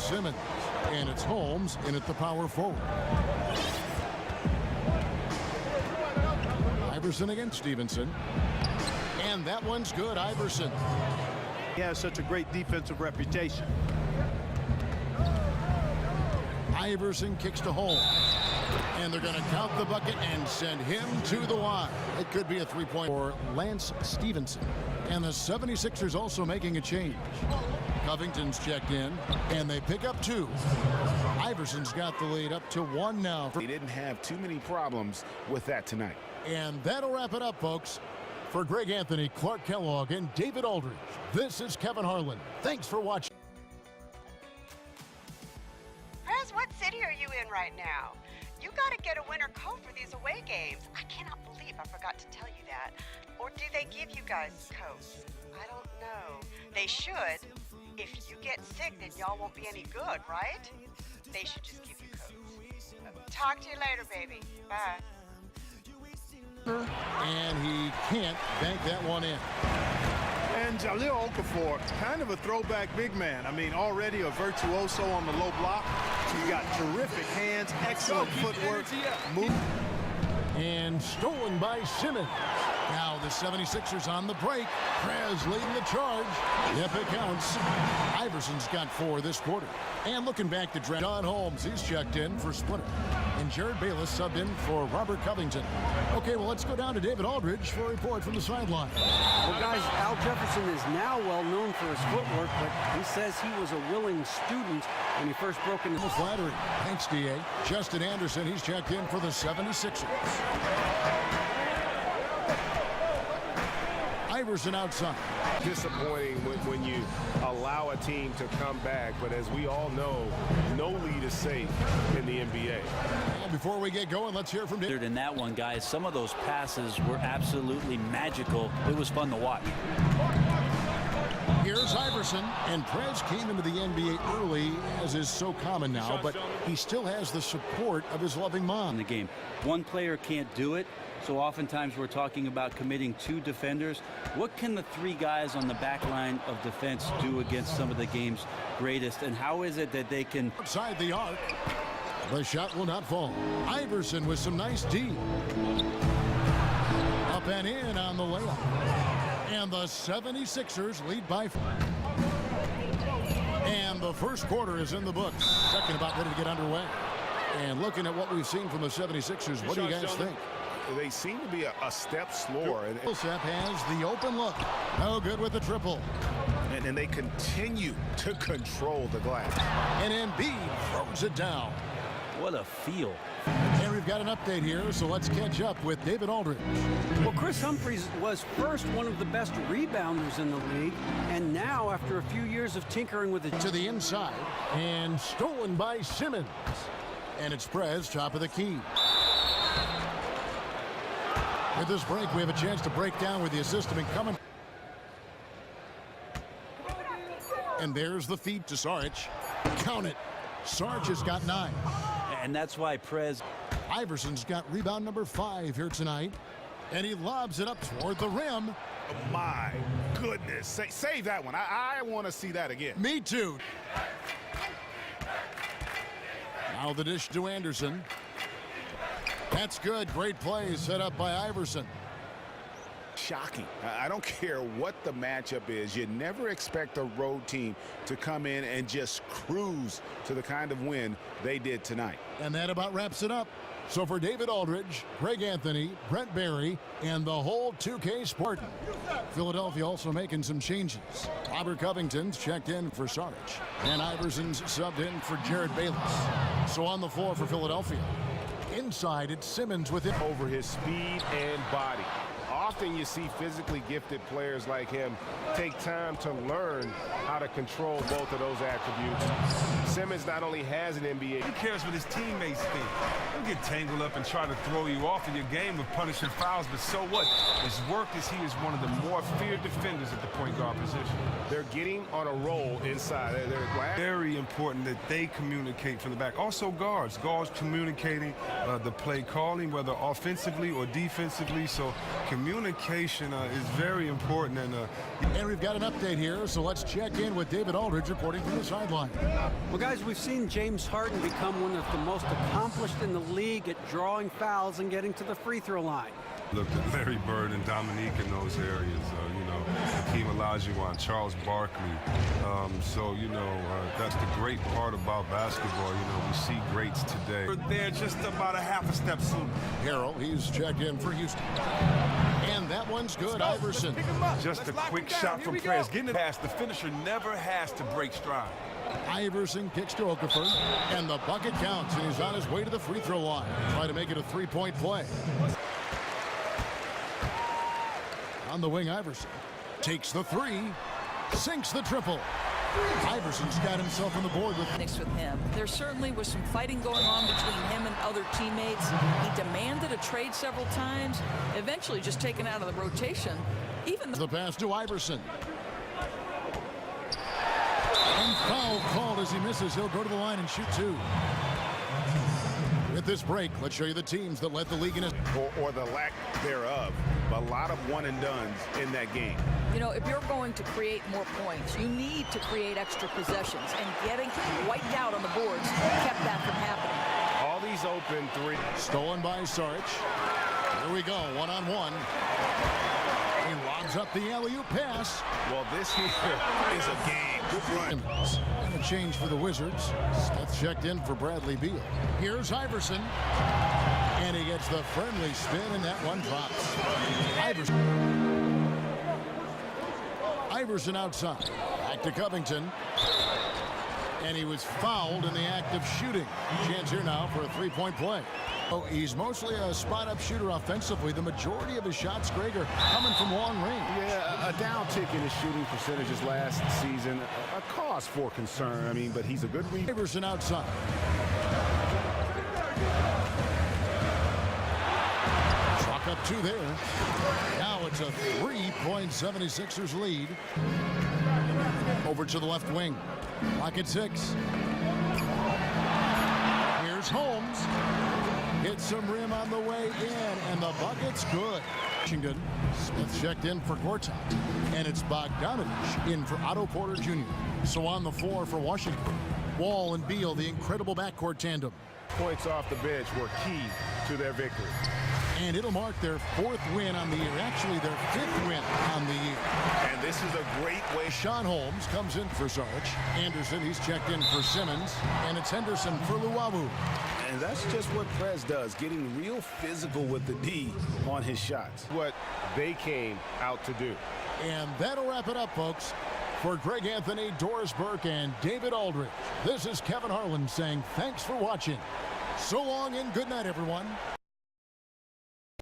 Simmons. And it's Holmes in at the power forward. Iverson against Stevenson. And that one's good, Iverson. He has such a great defensive reputation. Iverson kicks to Holmes. And they're going to count the bucket and send him to the line. It could be a three-point for Lance Stevenson. And the 76ers also making a change. Covington's checked in, and they pick up 2. Iverson's got the lead up to 1 now. He didn't have too many problems with that tonight. And that'll wrap it up, folks. For Greg Anthony, Clark Kellogg, and David Aldridge, this is Kevin Harlan. Thanks for watching. Prez, what city are you in right now? You got to get a winter coat for these away games. I cannot believe I forgot to tell you that. Or do they give you guys coats? I don't know. They should. If you get sick, then y'all won't be any good, right? They should just give you coats. Talk to you later, baby. Bye. And he can't bank that one in. And Jahlil Okafor, kind of a throwback big man. I mean, already a virtuoso on the low block. So you got terrific hands, excellent footwork. Move. And stolen by Simmons. Now the 76ers on the break. Prez leading the charge. Yep, it counts. Iverson's got 4 this quarter. And looking back to John Holmes, he's checked in for Splitter. And Jared Bayless subbed in for Robert Covington. Okay, well, let's go down to David Aldridge for a report from the sideline. Well, guys, Al Jefferson is now well known for his footwork, but he says he was a willing student when he first broke into Flattery. Thanks, D.A. Justin Anderson, he's checked in for the 76ers. Iverson outside. Disappointing when you allow a team to come back, but as we all know, no lead is safe in the NBA. And before we get going, let's hear from David. In that one, guys, some of those passes were absolutely magical. It was fun to watch. Here's Iverson, and Prez came into the NBA early, as is so common now, but he still has the support of his loving mom. In the game, one player can't do it, so oftentimes we're talking about committing 2 defenders. What can the 3 guys on the back line of defense do against some of the game's greatest, and how is it that they can... Outside the arc, the shot will not fall. Iverson with some nice D. Up and in on the layup. And the 76ers lead by 4. And the first quarter is in the books. Second about ready to get underway. And looking at what we've seen from the 76ers, what do you guys think? They seem to be a step slower. Millsap has the open look. No good with the triple. And they continue to control the glass. And Embiid throws it down. What a feel. And we've got an update here, so let's catch up with David Aldridge. Well, Chris Humphries was first one of the best rebounders in the league, and now, after a few years of tinkering with it... To the inside, and stolen by Simmons. And it's Prez, top of the key. With this break, we have a chance to break down with the assistant coming. And there's the feed to Saric. Count it. Saric has got 9. And that's why Prez... Iverson's got rebound number 5 here tonight. And he lobs it up toward the rim. Oh my goodness. Save that one. I want to see that again. Me too. Now the dish to Anderson. That's good. Great play set up by Iverson. Shocking. I don't care what the matchup is. You never expect a road team to come in and just cruise to the kind of win they did tonight. And that about wraps it up. So for David Aldridge, Greg Anthony, Brent Barry, and the whole 2K Spartan, Philadelphia also making some changes. Robert Covington's checked in for Saric, and Iverson's subbed in for Jared Bayless. So on the floor for Philadelphia. Inside, it's Simmons with it. Over his speed and body. Often you see physically gifted players like him take time to learn how to control both of those attributes. Simmons not only has an NBA... Who cares what his teammates think? He'll get tangled up and try to throw you off in your game with punishing fouls, but so what? His work is he is one of the more feared defenders at the point guard position. They're getting on a roll inside. They're very important that they communicate from the back. Also guards communicating the play calling, whether offensively or defensively. So communication is very important. And we've got an update here, so let's check in with David Aldridge reporting from the sideline. Well, Guys, we've seen James Harden become one of the most accomplished in the league at drawing fouls and getting to the free throw line. Looked at Larry Bird and Dominique in those areas, Hakeem Olajuwon, Charles Barkley. That's the great part about basketball. We see greats today. They're just about a half a step soon. Harrell, he's checked in for Houston. And that one's good, Iverson. Just a quick shot from Prez. Getting it past the finisher never has to break stride. Iverson kicks to Okafor, and the bucket counts, and he's on his way to the free throw line. Try to make it a three-point play. On the wing, Iverson takes the three, sinks the triple. Iverson's got himself on the board with him. There certainly was some fighting going on between him and other teammates. He demanded a trade several times, eventually just taken out of the rotation. Even the pass to Iverson. And foul called as he misses. He'll go to the line and shoot two. With this break, let's show you the teams that led the league in or the lack thereof. A lot of one-and-dones in that game. If you're going to create more points, you need to create extra possessions, and getting wiped out on the boards kept that from happening. All these open three. Stolen by Saric. Here we go, one-on-one. He lobs up the alley-oop pass. Well, this here is a game. Good run. And a change for the Wizards. Smith checked in for Bradley Beal. Here's Iverson. And he gets the friendly spin, and that one drops. Iverson outside. Back to Covington. And he was fouled in the act of shooting. Chance here now for a three-point play. Oh, he's mostly a spot-up shooter offensively. The majority of his shots, Greg, are coming from long range. Yeah, a downtick in his shooting percentages last season. A cause for concern, but he's a good read. Iverson outside. Chalk up two there. Now it's a 3-point 76ers lead. Over to the left wing. Lock at 6. Here's Holmes. Hits some rim on the way in, and the bucket's good. Washington. Smith checked in for Gortat. And it's Bogdanovich in for Otto Porter Jr. So on the floor for Washington, Wall and Beal, the incredible backcourt tandem. Points off the bench were key to their victory. And it'll mark their 4th win on the year. Actually, their 5th win on the year. And this is a great way. Sean Holmes comes in for Saric. Anderson, he's checked in for Simmons. And it's Henderson for Luwawu. And that's just what Prez does, getting real physical with the D on his shots. What they came out to do. And that'll wrap it up, folks. For Greg Anthony, Doris Burke, and David Aldridge, this is Kevin Harlan saying thanks for watching. So long and good night, everyone.